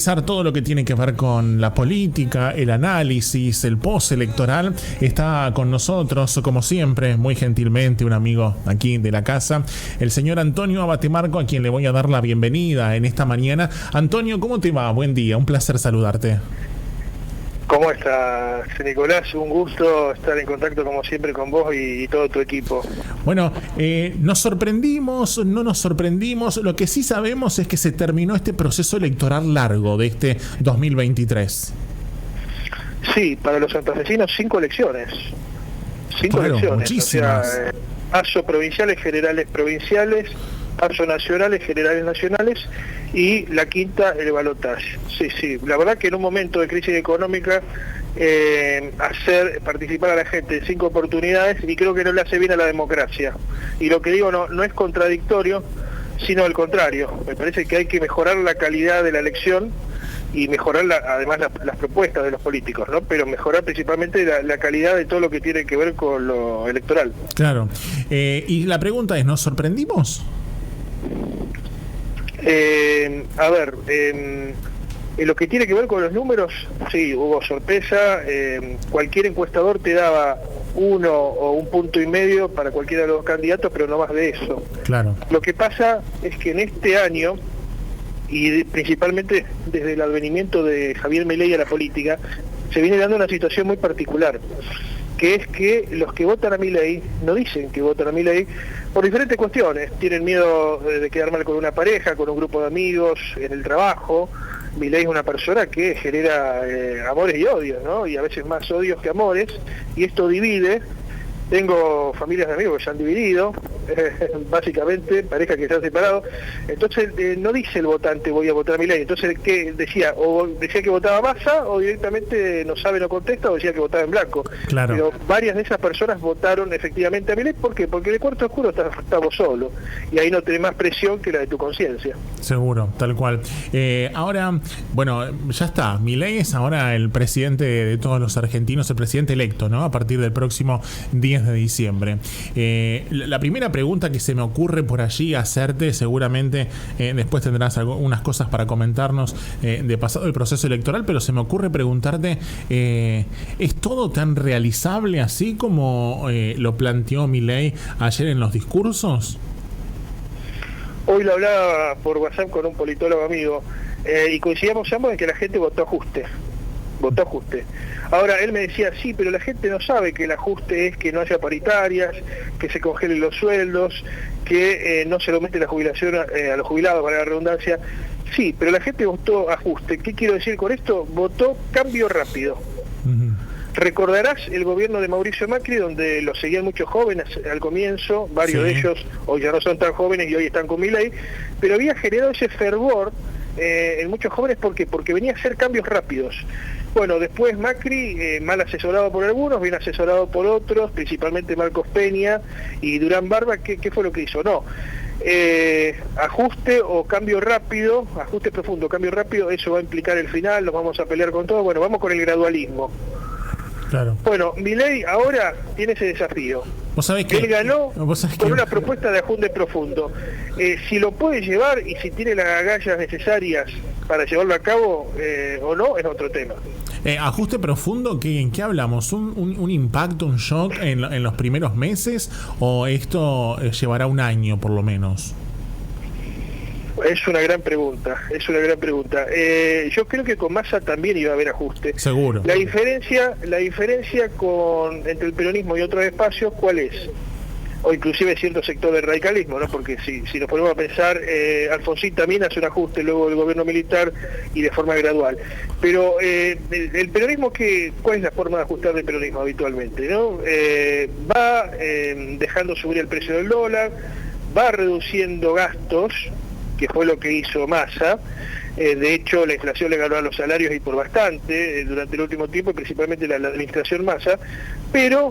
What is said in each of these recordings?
Todo lo que tiene que ver con la política, el análisis, el postelectoral, está con nosotros, como siempre, muy gentilmente, un amigo aquí de la casa, el señor Antonio Abatemarco, a quien le voy a dar la bienvenida en esta mañana. Antonio, ¿cómo te va? Buen día, un placer saludarte. ¿Cómo estás, Nicolás? Un gusto estar en contacto como siempre con vos y todo tu equipo. Bueno, nos sorprendimos, no nos sorprendimos. Lo que sí sabemos es que se terminó este proceso electoral largo de este 2023. Sí, para los santafesinos 5 elecciones. 5 elecciones. Muchísimas. O sea, paso provinciales, generales provinciales, paso nacionales, generales nacionales, y la quinta, el balotaje. Sí, la verdad que en un momento de crisis económica, hacer participar a la gente en 5 oportunidades, y creo que no le hace bien a la democracia. Y lo que digo no es contradictorio, sino al contrario. Me parece que hay que mejorar la calidad de la elección y mejorar además las propuestas de los políticos, ¿no? Pero mejorar principalmente la calidad de todo lo que tiene que ver con lo electoral. Claro. Y la pregunta es, ¿nos sorprendimos? En lo que tiene que ver con los números, sí, hubo sorpresa. Cualquier encuestador te daba 1 o 1,5 puntos para cualquiera de los candidatos, pero no más de eso. Claro. Lo que pasa es que en este año, y principalmente desde el advenimiento de Javier Milei a la política, se viene dando una situación muy particular, que es que los que votan a Milei no dicen que votan a Milei por diferentes cuestiones. Tienen miedo de quedar mal con una pareja, con un grupo de amigos, en el trabajo. Milei es una persona que genera amores y odios, ¿no? Y a veces más odios que amores, y esto divide. Tengo familias de amigos que se han dividido, básicamente, parejas que se han separado. Entonces no dice el votante voy a votar a Milei. Entonces, ¿qué decía? O decía que votaba Massa, o directamente no sabe, no contesta, o decía que votaba en blanco. Claro. Pero varias de esas personas votaron efectivamente a Milei. ¿Por qué? Porque en el cuarto oscuro estamos solos, y ahí no tenés más presión que la de tu conciencia. Seguro, tal cual. Ahora, bueno, ya está. Milei es ahora el presidente de todos los argentinos, el presidente electo, ¿no? A partir del próximo 10 de diciembre. La primera pregunta que se me ocurre por allí hacerte, seguramente después tendrás algunas cosas para comentarnos de pasado el proceso electoral, pero se me ocurre preguntarte, ¿es todo tan realizable así como lo planteó Milei ayer en los discursos? Hoy lo hablaba por WhatsApp con un politólogo amigo, y coincidíamos ambos en que la gente votó ajuste. Ahora, él me decía, sí, pero la gente no sabe que el ajuste es que no haya paritarias, que se congelen los sueldos, que no se le aumente la jubilación a los jubilados, para la redundancia. Sí, pero la gente votó ajuste. ¿Qué quiero decir con esto? Votó cambio rápido. Uh-huh. Recordarás el gobierno de Mauricio Macri, donde lo seguían muchos jóvenes al comienzo, varios de ellos hoy ya no son tan jóvenes y hoy están con Milei, pero había generado ese fervor en muchos jóvenes. ¿Por qué? Porque venía a hacer cambios rápidos. Bueno, después Macri, mal asesorado por algunos, bien asesorado por otros, principalmente Marcos Peña y Durán Barba. ¿Qué fue lo que hizo? No, ajuste o cambio rápido, ajuste profundo, cambio rápido, eso va a implicar el final, nos vamos a pelear con todo. Bueno, vamos con el gradualismo. Claro. Bueno, Milei ahora tiene ese desafío. ¿Vos sabés que él ganó con una propuesta de ajuste profundo? Si lo puede llevar y si tiene las agallas necesarias para llevarlo a cabo o no, es otro tema. Ajuste profundo, ¿en qué hablamos? ¿Un impacto, un shock en los primeros meses? ¿O esto llevará un año por lo menos? Es una gran pregunta. Yo creo que con Massa también iba a haber ajuste. Seguro. La diferencia entre el peronismo y otros espacios, ¿cuál es? O inclusive cierto sector del radicalismo, ¿no? Porque si nos ponemos a pensar, Alfonsín también hace un ajuste luego del gobierno militar y de forma gradual. Pero el peronismo, ¿cuál es la forma de ajustar del peronismo habitualmente, ¿no? Va dejando subir el precio del dólar, va reduciendo gastos, que fue lo que hizo Massa. De hecho, la inflación le ganó a los salarios y por bastante durante el último tiempo, y principalmente la administración Massa, pero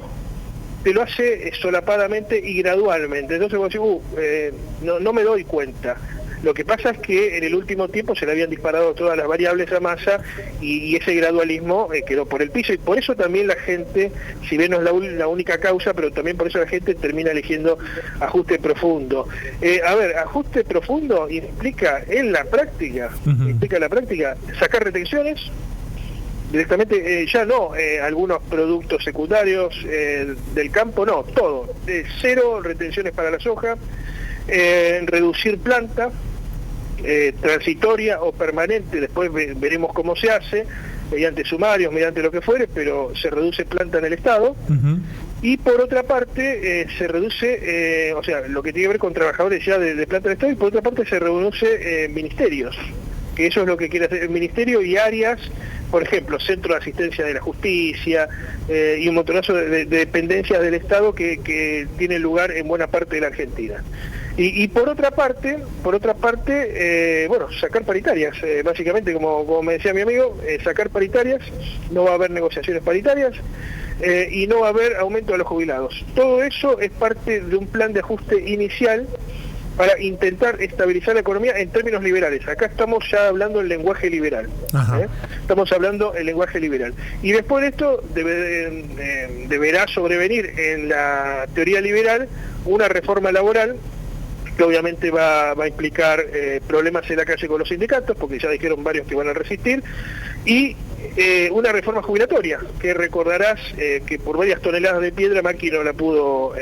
te lo hace solapadamente y gradualmente. Entonces vos decís, no me doy cuenta. Lo que pasa es que en el último tiempo se le habían disparado todas las variables a Massa y ese gradualismo quedó por el piso, y por eso también la gente, si bien no es la única causa, pero también por eso la gente termina eligiendo ajuste profundo. A ver, ajuste profundo implica en la práctica, sacar retenciones, directamente, ya no algunos productos secundarios del campo, no, todo, cero retenciones para la soja, reducir planta, transitoria o permanente, después veremos cómo se hace, mediante sumarios, mediante lo que fuere, pero se reduce planta en el Estado. Y por otra parte se reduce, o sea, lo que tiene que ver con trabajadores ya de planta del Estado, y por otra parte se reduce ministerios, que eso es lo que quiere hacer el ministerio, y áreas, por ejemplo, Centro de Asistencia de la Justicia, y un montonazo de dependencias del Estado que tienen lugar en buena parte de la Argentina. Y por otra parte, bueno, sacar paritarias, básicamente, como me decía mi amigo, sacar paritarias, no va a haber negociaciones paritarias, y no va a haber aumento de los jubilados. Todo eso es parte de un plan de ajuste inicial para intentar estabilizar la economía en términos liberales. Acá estamos ya hablando el lenguaje liberal. Estamos hablando el lenguaje liberal. Y después de esto deberá sobrevenir en la teoría liberal una reforma laboral que obviamente va a implicar problemas en la calle con los sindicatos, porque ya dijeron varios que van a resistir, y una reforma jubilatoria, que recordarás que por varias toneladas de piedra Macri no la pudo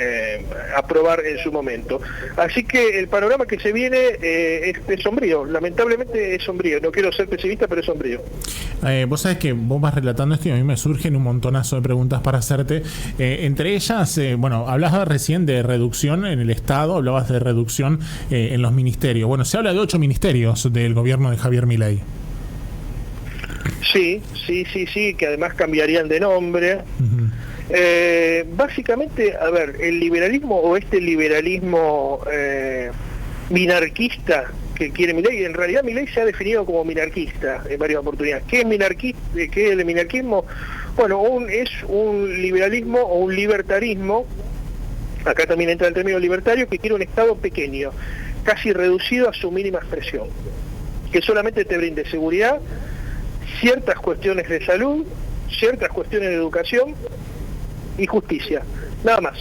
aprobar en su momento. Así que el panorama que se viene es sombrío, lamentablemente es sombrío. No quiero ser pesimista, pero es sombrío. Vos sabés que vos vas relatando esto y a mí me surgen un montonazo de preguntas para hacerte. Entre ellas, bueno, hablabas recién de reducción en el Estado, hablabas de reducción en los ministerios. Bueno, se habla de 8 ministerios del gobierno de Javier Milei. Sí, que además cambiarían de nombre. Básicamente, a ver, el liberalismo o este liberalismo minarquista que quiere Milei, en realidad Milei se ha definido como minarquista en varias oportunidades. ¿Qué es minarquista? ¿Qué es el minarquismo? Bueno, es un liberalismo o un libertarismo, acá también entra el término libertario, que quiere un Estado pequeño, casi reducido a su mínima expresión, que solamente te brinde seguridad, ciertas cuestiones de salud, ciertas cuestiones de educación y justicia, nada más.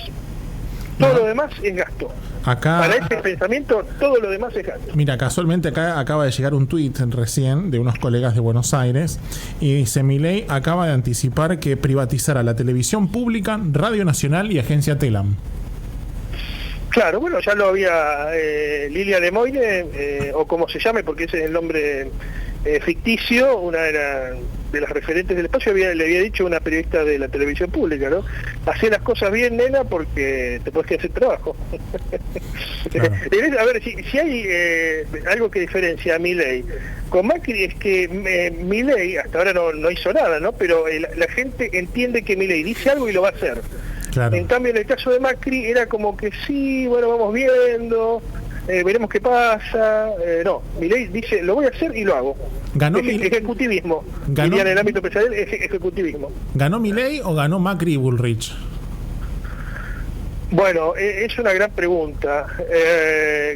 Todo lo demás es gasto. Acá, para ese pensamiento, todo lo demás es gasto. Mira, casualmente acá acaba de llegar un tuit recién de unos colegas de Buenos Aires y dice: Milei acaba de anticipar que privatizará la televisión pública, Radio Nacional y Agencia Telam. Claro, bueno, ya lo había Lilia Lemoyne, o como se llame, porque ese es el nombre ficticio, una de las referentes del espacio, le había dicho a una periodista de la televisión pública, ¿no? Hacé las cosas bien, nena, porque te puedes quedar sin trabajo. Claro. A ver, si hay algo que diferencia a Milei con Macri, es que Milei hasta ahora no hizo nada, ¿no? Pero la gente entiende que Milei dice algo y lo va a hacer. Claro. En cambio, en el caso de Macri era como que sí, bueno, vamos viendo, veremos qué pasa. No, Milei dice, lo voy a hacer y lo hago. ¿Ganó ejecutivismo? Diría en el ámbito empresarial, ejecutivismo. ¿Ganó Milei o ganó Macri y Bullrich? Bueno, es una gran pregunta.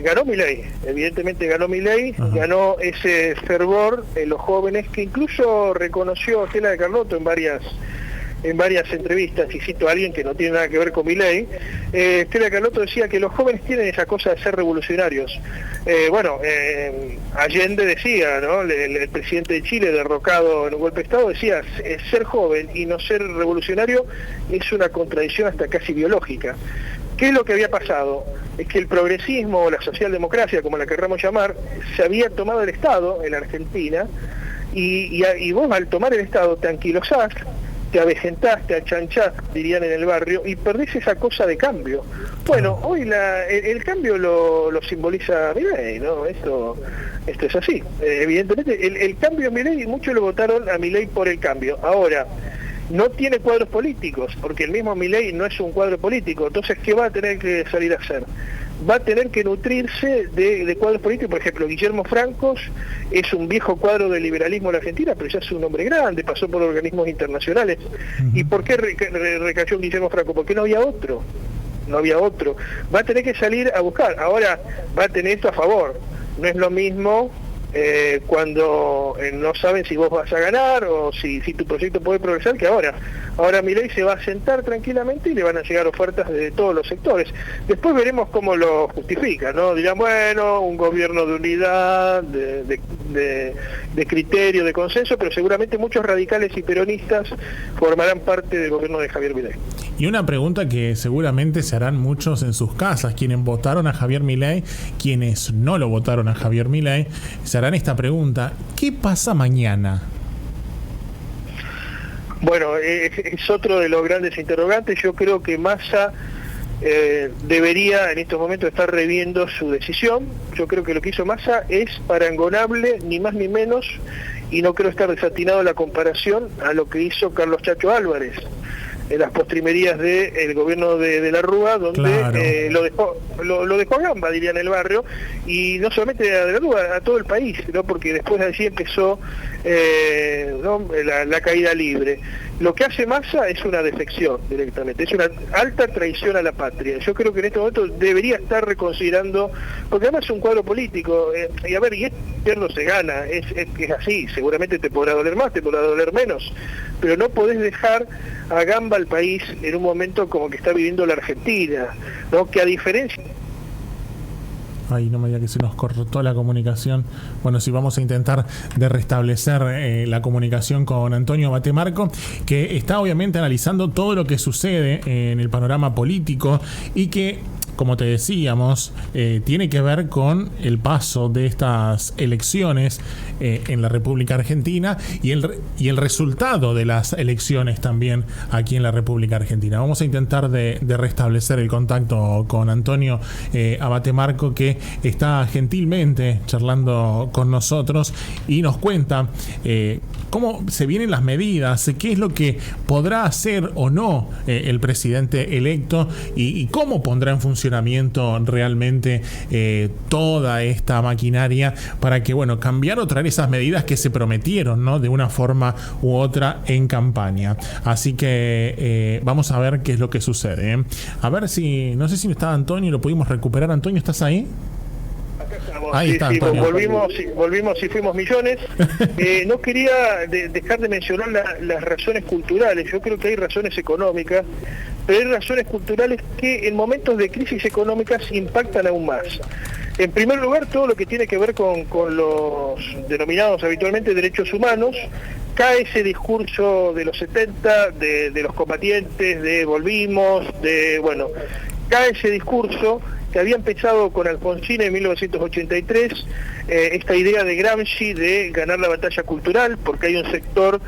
Ganó Milei, evidentemente ganó Milei, ganó ese fervor en los jóvenes, que incluso reconoció Stella de Carlotto en varias entrevistas, y cito a alguien que no tiene nada que ver con Milei. Stella Carlotto decía que los jóvenes tienen esa cosa de ser revolucionarios. Allende decía, ¿no? El presidente de Chile, derrocado en un golpe de Estado, decía: ser joven y no ser revolucionario es una contradicción hasta casi biológica. ¿Qué es lo que había pasado? Es que el progresismo o la socialdemocracia, como la querramos llamar, se había tomado el Estado en la Argentina, y vos, al tomar el Estado, te anquilosás, te avejentás, te achanchás, dirían en el barrio, y perdés esa cosa de cambio. Bueno, hoy el cambio lo simboliza Milei, ¿no? Esto es así. Evidentemente, el cambio es Milei, y muchos lo votaron a Milei por el cambio. Ahora, no tiene cuadros políticos, porque el mismo Milei no es un cuadro político. Entonces, ¿qué va a tener que salir a hacer? Va a tener que nutrirse de cuadros políticos. Por ejemplo, Guillermo Francos es un viejo cuadro del liberalismo en la Argentina, pero ya es un hombre grande, pasó por organismos internacionales. ¿Y por qué recayó en Guillermo Franco? Porque no había otro. Va a tener que salir a buscar. Ahora va a tener esto a favor. no es lo mismo cuando no saben si vos vas a ganar o si tu proyecto puede progresar que ahora. Ahora Milei se va a sentar tranquilamente y le van a llegar ofertas de todos los sectores. Después veremos cómo lo justifica, ¿no? Dirán, bueno, un gobierno de unidad, de criterio, de consenso, pero seguramente muchos radicales y peronistas formarán parte del gobierno de Javier Milei. Y una pregunta que seguramente se harán muchos en sus casas, quienes votaron a Javier Milei, quienes no lo votaron a Javier Milei, se harán esta pregunta: ¿qué pasa mañana? Bueno, es otro de los grandes interrogantes. Yo creo que Massa debería en estos momentos estar reviendo su decisión. Yo creo que lo que hizo Massa es parangonable, ni más ni menos, y no creo estar desatinado la comparación a lo que hizo Carlos Chacho Álvarez en las postrimerías del gobierno de la Rúa, donde claro, lo dejó a gamba, diría en el barrio, y no solamente a la Rúa, a todo el país, ¿no? Porque después de allí empezó ¿no? la caída libre. Lo que hace Massa es una defección directamente, es una alta traición a la patria. Yo creo que en este momento debería estar reconsiderando, porque además es un cuadro político, y a ver, y no se gana, es así, seguramente te podrá doler más, te podrá doler menos, pero no podés dejar a gamba al país en un momento como que está viviendo la Argentina, ¿no? Que a diferencia... Ay, no me diga que se nos cortó la comunicación. Bueno, sí, vamos a intentar de restablecer la comunicación con Antonio Abatemarco, que está obviamente analizando todo lo que sucede en el panorama político y que, como te decíamos, tiene que ver con el paso de estas elecciones en la República Argentina y el resultado de las elecciones también aquí en la República Argentina. Vamos a intentar de restablecer el contacto con Antonio Abatemarco, que está gentilmente charlando con nosotros y nos cuenta cómo se vienen las medidas, qué es lo que podrá hacer o no el presidente electo y cómo pondrá en funcionamiento realmente toda esta maquinaria para que, bueno, cambiar o traer esas medidas que se prometieron, ¿no? De una forma u otra en campaña. Así que vamos a ver qué es lo que sucede, ¿eh? A ver si, no sé si está Antonio, lo pudimos recuperar. Antonio, ¿estás ahí? Ahí está, volvimos y fuimos millones. No quería dejar de mencionar las razones culturales. Yo creo que hay razones económicas, pero hay razones culturales que en momentos de crisis económicas impactan aún más. En primer lugar, todo lo que tiene que ver con los denominados habitualmente derechos humanos. Cae ese discurso de los 70, de los combatientes, de volvimos, cae ese discurso que había empezado con Alfonsín en 1983, esta idea de Gramsci de ganar la batalla cultural, porque hay un sector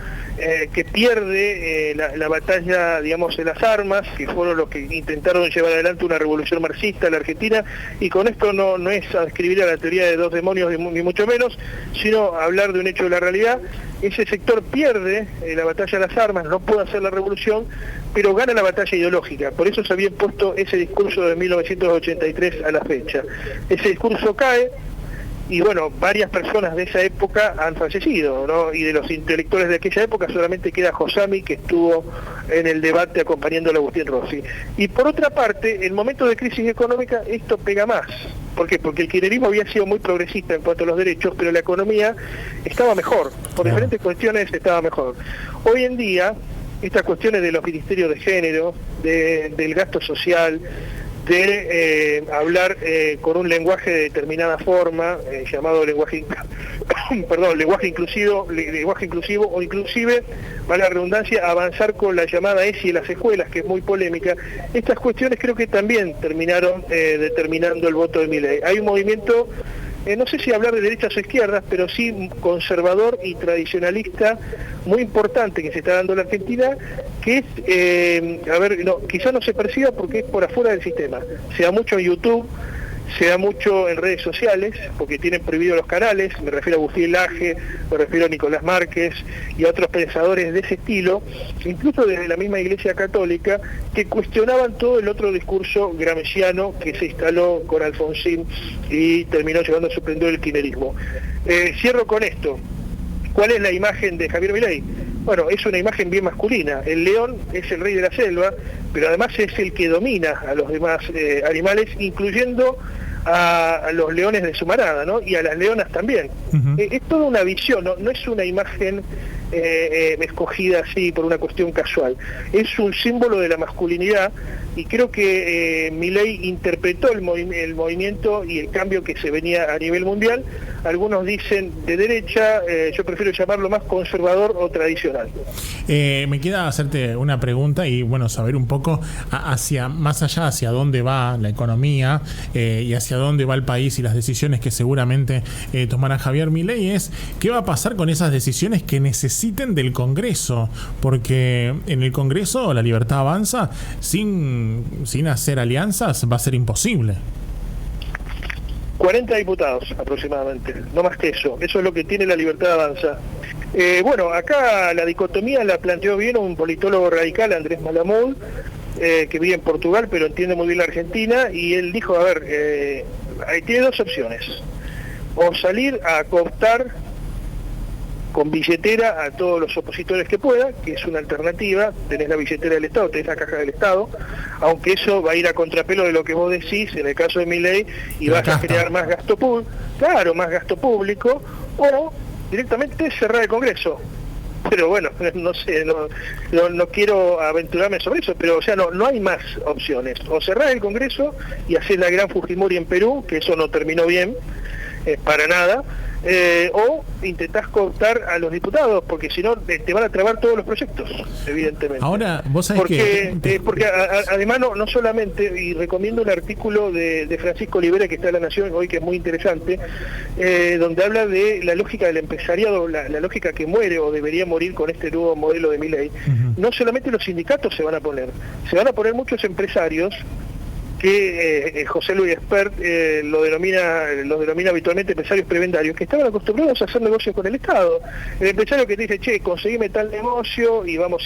que pierde la batalla, digamos, de las armas, que fueron los que intentaron llevar adelante una revolución marxista en la Argentina, y con esto no es adscribir a la teoría de dos demonios, ni mucho menos, sino hablar de un hecho de la realidad. Ese sector pierde la batalla de las armas, no puede hacer la revolución, pero gana la batalla ideológica. Por eso se había impuesto ese discurso de 1983 a la fecha. Ese discurso cae, y bueno, varias personas de esa época han fallecido, ¿no? Y de los intelectuales de aquella época solamente queda Josami, que estuvo en el debate acompañando a Agustín Rossi. Y por otra parte, en momentos de crisis económica esto pega más. ¿Por qué? Porque el kirchnerismo había sido muy progresista en cuanto a los derechos, pero la economía estaba mejor, por diferentes cuestiones estaba mejor. Hoy en día, estas cuestiones de los ministerios de género, del gasto social, de hablar con un lenguaje de determinada forma, llamado lenguaje inclusivo, o inclusive, vale la redundancia, avanzar con la llamada ESI en las escuelas, que es muy polémica. Estas cuestiones creo que también terminaron determinando el voto de Milei. Hay un movimiento, no sé si hablar de derechas o izquierdas, pero sí conservador y tradicionalista muy importante que se está dando en la Argentina, que es, quizás no se perciba porque es por afuera del sistema. Se da mucho en YouTube, se da mucho en redes sociales, porque tienen prohibido los canales, me refiero a Agustín Laje, me refiero a Nicolás Márquez y a otros pensadores de ese estilo, incluso desde la misma Iglesia Católica, que cuestionaban todo el otro discurso gramsciano que se instaló con Alfonsín y terminó llevando a su esplendor el kirchnerismo. Cierro con esto. ¿Cuál es la imagen de Javier Milei? Bueno, es una imagen bien masculina. El león es el rey de la selva, pero además es el que domina a los demás animales, incluyendo a los leones de su manada, ¿no? Y a las leonas también. Es toda una visión, no es una imagen escogida así por una cuestión casual. Es un símbolo de la masculinidad, y creo que Milei interpretó el movimiento y el cambio que se venía a nivel mundial. Algunos dicen de derecha, yo prefiero llamarlo más conservador o tradicional. Me queda hacerte una pregunta y bueno, saber un poco más allá hacia dónde va la economía y hacia dónde va el país y las decisiones que seguramente tomará Javier Milei. Es ¿qué va a pasar con esas decisiones que necesiten del Congreso? Porque en el Congreso la libertad avanza, sin hacer alianzas va a ser imposible. 40 diputados aproximadamente, no más que eso. Eso es lo que tiene la libertad avanza. Bueno, acá la dicotomía la planteó bien un politólogo radical, Andrés Malamud, que vive en Portugal pero entiende muy bien la Argentina, y él dijo, a ver, tiene dos opciones: o salir a cooptar con billetera a todos los opositores que pueda, que es una alternativa. Tenés la billetera del Estado, tenés la caja del Estado, aunque eso va a ir a contrapelo de lo que vos decís en el caso de Milei, y vas a generar más gasto público, más gasto público, o directamente cerrar el Congreso. Pero bueno, no sé, no quiero aventurarme sobre eso, pero o sea, no hay más opciones. O cerrar el Congreso y hacer la gran Fujimori en Perú, que eso no terminó bien, para nada, o intentás cooptar a los diputados, porque si no te van a trabar todos los proyectos, evidentemente. Ahora, vos sabés porque además no solamente, y recomiendo un artículo de Francisco Olivera que está en La Nación hoy, que es muy interesante, donde habla de la lógica del empresariado, la lógica que muere o debería morir con este nuevo modelo de Milei. No solamente los sindicatos se van a poner muchos empresarios, que José Luis Espert los denomina habitualmente empresarios prebendarios, que estaban acostumbrados a hacer negocios con el Estado. El empresario que te dice, che, conseguime tal negocio y vamos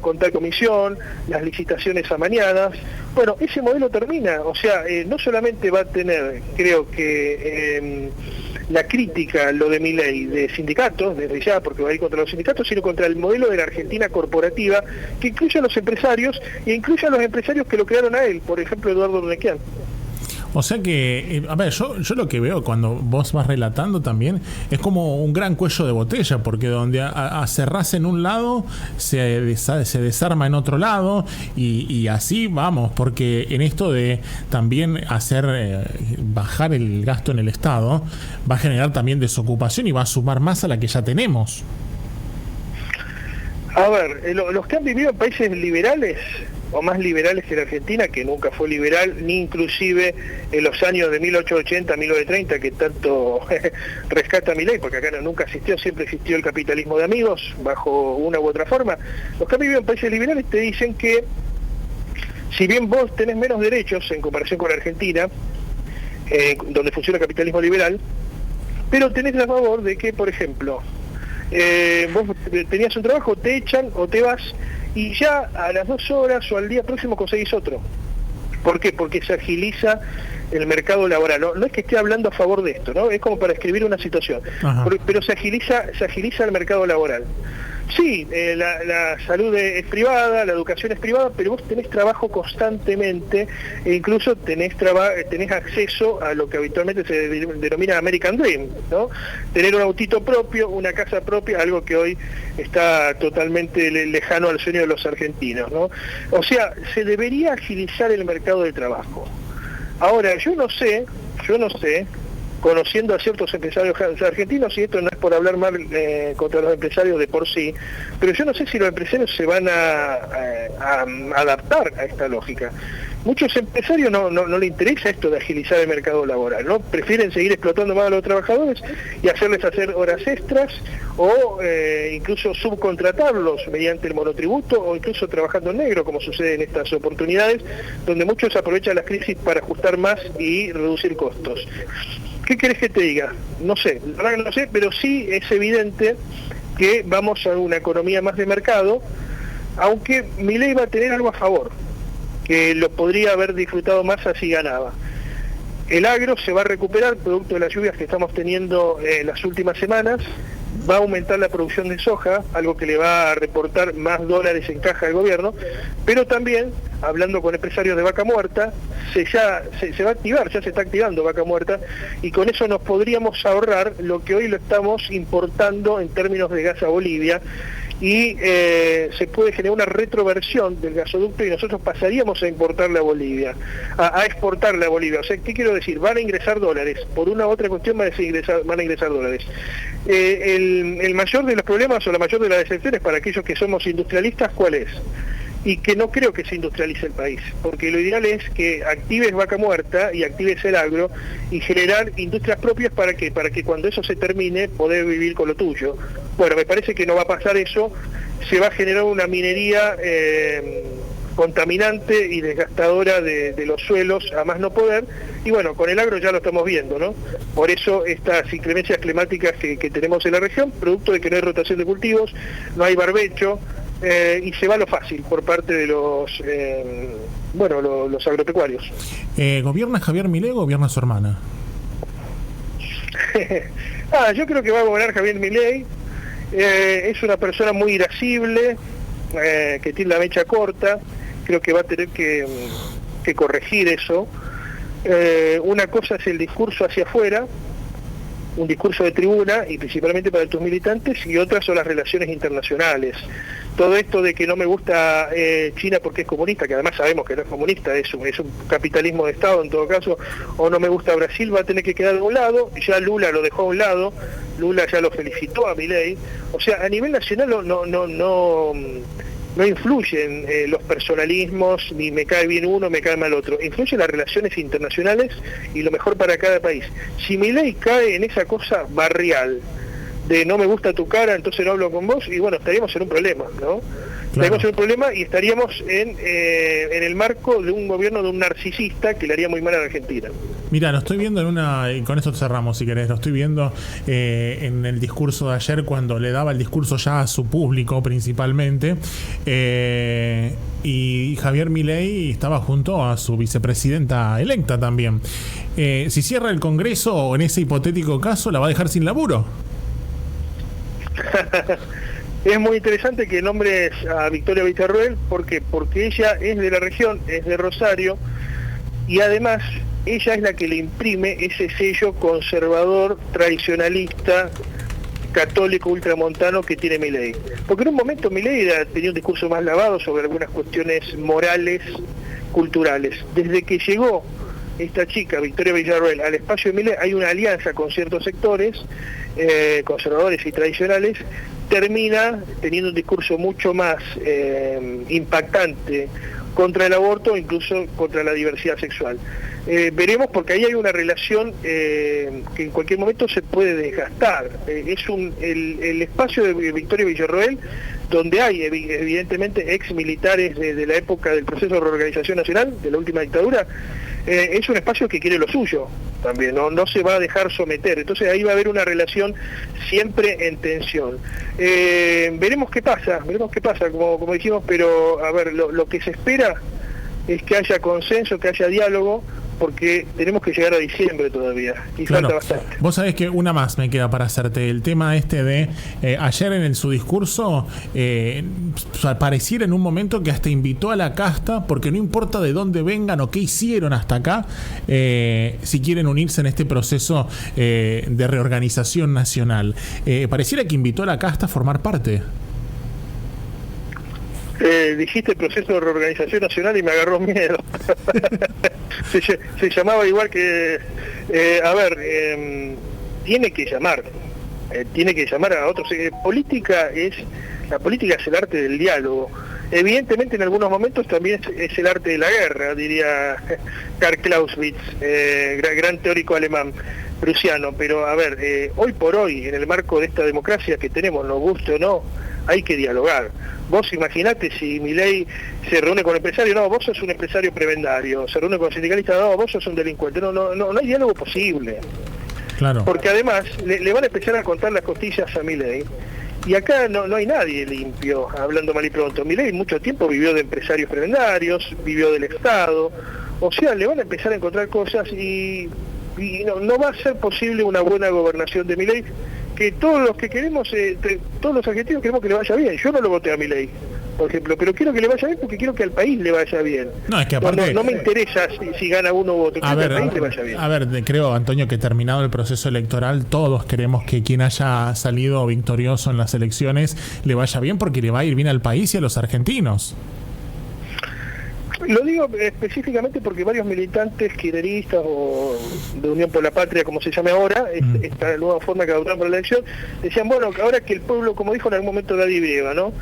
con tal comisión, las licitaciones amañadas. Bueno, ese modelo termina, o sea, no solamente va a tener, creo que la crítica, lo de Milei, de sindicatos, desde ya, porque va a ir contra los sindicatos, sino contra el modelo de la Argentina corporativa, que incluye a los empresarios, e incluye a los empresarios que lo crearon a él, por ejemplo, Eduardo Urnequian. O sea que, a ver, yo lo que veo cuando vos vas relatando también es como un gran cuello de botella, porque donde cerrás en un lado, se desarma en otro lado, y así vamos, porque en esto de también hacer bajar el gasto en el Estado, va a generar también desocupación y va a sumar más a la que ya tenemos. A ver, los que han vivido en países liberales, o más liberales que la Argentina, que nunca fue liberal, ni inclusive en los años de 1880, 1930, que tanto rescata Milei, porque acá nunca existió, siempre existió el capitalismo de amigos, bajo una u otra forma. Los que han vivido en países liberales te dicen que, si bien vos tenés menos derechos en comparación con la Argentina, donde funciona el capitalismo liberal, pero tenés a favor de que, por ejemplo, vos tenías un trabajo, te echan o te vas, y ya a las 2 horas o al día próximo conseguís otro. ¿Por qué? Porque se agiliza el mercado laboral. No es que esté hablando a favor de esto, ¿no? Es como para escribir una situación. Pero se agiliza el mercado laboral. Sí, la salud es privada, la educación es privada, pero vos tenés trabajo constantemente, e incluso tenés acceso a lo que habitualmente se denomina American Dream, ¿no? Tener un autito propio, una casa propia, algo que hoy está totalmente lejano al sueño de los argentinos, ¿no? O sea, se debería agilizar el mercado de trabajo. Ahora, yo no sé, conociendo a ciertos empresarios argentinos, y esto no es por hablar mal contra los empresarios de por sí, pero yo no sé si los empresarios se van a adaptar a esta lógica. Muchos empresarios no les interesa esto de agilizar el mercado laboral, ¿no? Prefieren seguir explotando más a los trabajadores y hacerles hacer horas extras, o incluso subcontratarlos mediante el monotributo, o incluso trabajando en negro, como sucede en estas oportunidades, donde muchos aprovechan las crisis para ajustar más y reducir costos. ¿Qué querés que te diga? No sé, la verdad que no sé, pero sí es evidente que vamos a una economía más de mercado, aunque Milei va a tener algo a favor, que lo podría haber disfrutado más así ganaba. El agro se va a recuperar producto de las lluvias que estamos teniendo las últimas semanas, va a aumentar la producción de soja, algo que le va a reportar más dólares en caja al gobierno, pero también, hablando con empresarios de vaca muerta, se va a activar, ya se está activando vaca muerta, y con eso nos podríamos ahorrar lo que hoy lo estamos importando en términos de gas a Bolivia, y se puede generar una retroversión del gasoducto y nosotros pasaríamos a importarle a Bolivia, a exportarle a Bolivia. O sea, ¿qué quiero decir? Van a ingresar dólares, por una u otra cuestión van a ingresar dólares. El mayor de los problemas o la mayor de las decepciones para aquellos que somos industrialistas, ¿cuál es? Y que no creo que se industrialice el país, porque lo ideal es que actives vaca muerta y actives el agro y generar industrias propias. ¿Para qué? Para que cuando eso se termine poder vivir con lo tuyo. Bueno, me parece que no va a pasar eso, se va a generar una minería contaminante y desgastadora de los suelos a más no poder, y bueno, con el agro ya lo estamos viendo, ¿no? Por eso estas inclemencias climáticas que tenemos en la región, producto de que no hay rotación de cultivos, no hay barbecho, y se va a lo fácil por parte de los los agropecuarios. ¿Gobierna Javier Milei o gobierna su hermana? Yo creo que va a gobernar Javier Milei. Es una persona muy irascible, que tiene la mecha corta. Creo que va a tener que corregir eso. Una cosa es el discurso hacia afuera, un discurso de tribuna y principalmente para tus militantes, y otras son las relaciones internacionales. Todo esto de que no me gusta China porque es comunista, que además sabemos que no es comunista, es un capitalismo de Estado en todo caso, o no me gusta Brasil, va a tener que quedar de un lado. Ya Lula lo dejó a un lado, Lula ya lo felicitó a Milei. O sea, a nivel nacional no influyen los personalismos, ni me cae bien uno, me cae mal otro. Influyen las relaciones internacionales y lo mejor para cada país. Si Milei cae en esa cosa barrial de no me gusta tu cara, entonces no hablo con vos, y bueno, estaríamos en un problema, ¿no? Estaríamos en un problema y estaríamos en el marco de un gobierno de un narcisista que le haría muy mal a la Argentina. Mira, lo estoy viendo y con esto cerramos si querés, lo estoy viendo en el discurso de ayer, cuando le daba el discurso ya a su público principalmente, y Javier Milei estaba junto a su vicepresidenta electa también. Si cierra el Congreso, en ese hipotético caso, la va a dejar sin laburo. Es muy interesante que nombres a Victoria Villarroel. ¿Por qué? Porque ella es de la región, es de Rosario, y además ella es la que le imprime ese sello conservador, tradicionalista, católico, ultramontano que tiene Milei. Porque en un momento Milei tenía un discurso más lavado sobre algunas cuestiones morales, culturales. Desde que llegó esta chica, Victoria Villarroel, al espacio de Milei, hay una alianza con ciertos sectores conservadores y tradicionales, termina teniendo un discurso mucho más impactante contra el aborto, incluso contra la diversidad sexual. Veremos, porque ahí hay una relación que en cualquier momento se puede desgastar. Es el espacio de Victoria Villarroel, donde hay evidentemente ex militares de la época del proceso de reorganización nacional, de la última dictadura. Es un espacio que quiere lo suyo también, no se va a dejar someter. Entonces ahí va a haber una relación siempre en tensión. Veremos qué pasa, como dijimos, pero a ver, lo que se espera es que haya consenso, que haya diálogo, porque tenemos que llegar a diciembre todavía, y claro, falta bastante. Vos sabés que una más me queda para hacerte. El tema de ayer en su discurso, pareciera en un momento que hasta invitó a la casta, porque no importa de dónde vengan o qué hicieron hasta acá, si quieren unirse en este proceso de reorganización nacional. Pareciera que invitó a la casta a formar parte. Dijiste el proceso de reorganización nacional y me agarró miedo. se llamaba igual que... tiene que llamar a otros. La política es el arte del diálogo. Evidentemente en algunos momentos también es el arte de la guerra, diría Karl Clausewitz, gran teórico alemán, prusiano. Pero hoy por hoy, en el marco de esta democracia que tenemos, nos guste o no, hay que dialogar. Vos imaginate si Milei se reúne con empresarios, no, vos sos un empresario prebendario, se reúne con sindicalistas, no, vos sos un delincuente, no hay diálogo posible. Claro. Porque además le van a empezar a contar las costillas a Milei, y acá no hay nadie limpio, hablando mal y pronto. Milei mucho tiempo vivió de empresarios prebendarios, vivió del Estado, o sea, le van a empezar a encontrar cosas y no va a ser posible una buena gobernación de Milei que todos los que queremos, todos los argentinos queremos que le vaya bien. Yo no lo voté a Milei, por ejemplo, pero quiero que le vaya bien porque quiero que al país le vaya bien. No, es que aparte, no me interesa si gana uno u otro, quiero que al país le vaya bien. A ver, creo, Antonio, que terminado el proceso electoral, todos queremos que quien haya salido victorioso en las elecciones le vaya bien porque le va a ir bien al país y a los argentinos. Lo digo específicamente porque varios militantes kirchneristas o de Unión por la Patria, como se llame ahora, esta nueva forma que adoptaron para la elección, decían, bueno, ahora que el pueblo, como dijo en algún momento Daddy Brieva, ¿no?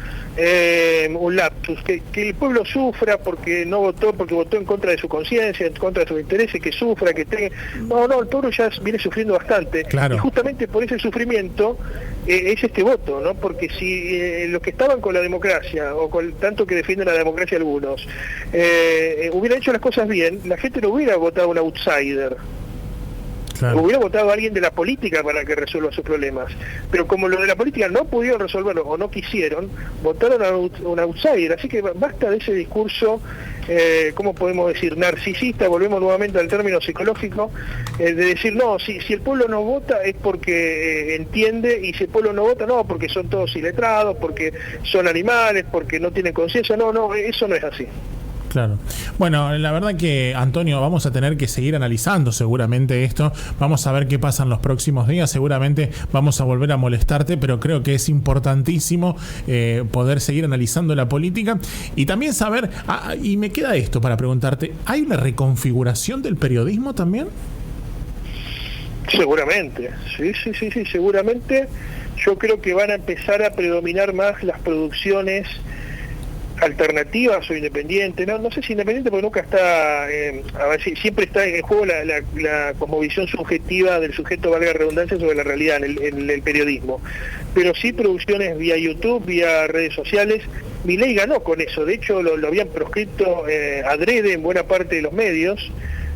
Un lapsus, que el pueblo sufra porque votó en contra de su conciencia, en contra de sus intereses, que sufra, que tenga... No, el pueblo ya viene sufriendo bastante. Claro. Y justamente por ese sufrimiento es este voto, ¿no? Porque si los que estaban con la democracia, o con tanto que defienden la democracia algunos, hubieran hecho las cosas bien, la gente no hubiera votado a un outsider. Claro. Hubiera votado a alguien de la política para que resuelva sus problemas. Pero como los de la política no pudieron resolverlo o no quisieron, votaron a un outsider. Así que basta de ese discurso, ¿cómo podemos decir? Narcisista, volvemos nuevamente al término psicológico, de decir, no, si el pueblo no vota es porque entiende, y si el pueblo no vota, no, porque son todos iletrados, porque son animales, porque no tienen conciencia. No, eso no es así. Claro. Bueno, la verdad que, Antonio, vamos a tener que seguir analizando seguramente esto. Vamos a ver qué pasa en los próximos días. Seguramente vamos a volver a molestarte, pero creo que es importantísimo poder seguir analizando la política y también saber, y me queda esto para preguntarte, ¿hay una reconfiguración del periodismo también? Seguramente, sí, seguramente. Yo creo que van a empezar a predominar más las producciones alternativas o independientes, no sé si independiente porque nunca está, siempre está en juego la cosmovisión subjetiva del sujeto, valga la redundancia, sobre la realidad en el periodismo, pero sí producciones vía YouTube, vía redes sociales. Milei ganó con eso, de hecho lo habían proscrito adrede en buena parte de los medios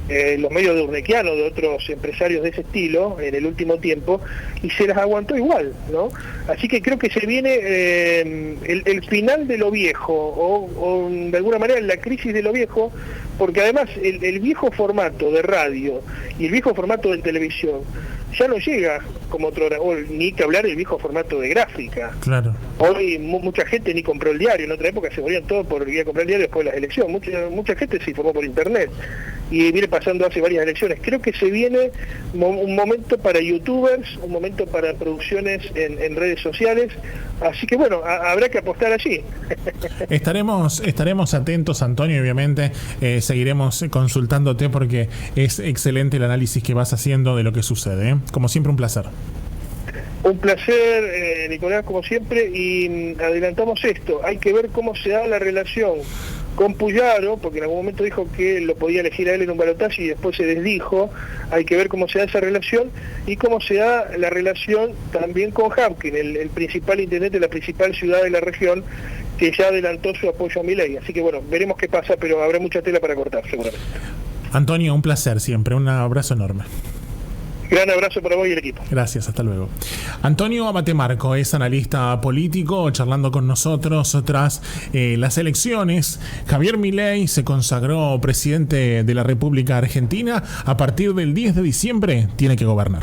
de Urnequiano, de otros empresarios de ese estilo en el último tiempo, y se las aguantó igual, ¿no? Así que creo que se viene el final de lo viejo, o de alguna manera la crisis de lo viejo, porque además el viejo formato de radio y el viejo formato de televisión ya no llega como otro, ni que hablar del viejo formato de gráfica. Claro. Hoy mucha gente ni compró el diario, en otra época se morían todos por ir a comprar el diario después de las elecciones, mucha gente se informó por internet, y viene pasando hace varias elecciones. Creo que se viene un momento para youtubers, un momento para producciones en redes sociales, así que bueno, habrá que apostar allí. Estaremos atentos, Antonio, y obviamente seguiremos consultándote porque es excelente el análisis que vas haciendo de lo que sucede, ¿eh? Como siempre, un placer. Un placer, Nicolás, como siempre, y adelantamos esto, hay que ver cómo se da la relación con Puyaro, porque en algún momento dijo que lo podía elegir a él en un balotaje y después se desdijo. Hay que ver cómo se da esa relación y cómo se da la relación también con Hamkin, el principal intendente de la principal ciudad de la región, que ya adelantó su apoyo a Milei. Así que bueno, veremos qué pasa, pero habrá mucha tela para cortar, seguramente. Antonio, un placer siempre, un abrazo enorme. Gran abrazo para vos y el equipo. Gracias, hasta luego. Antonio Abatemarco es analista político, charlando con nosotros tras las elecciones. Javier Milei se consagró presidente de la República Argentina. A partir del 10 de diciembre tiene que gobernar.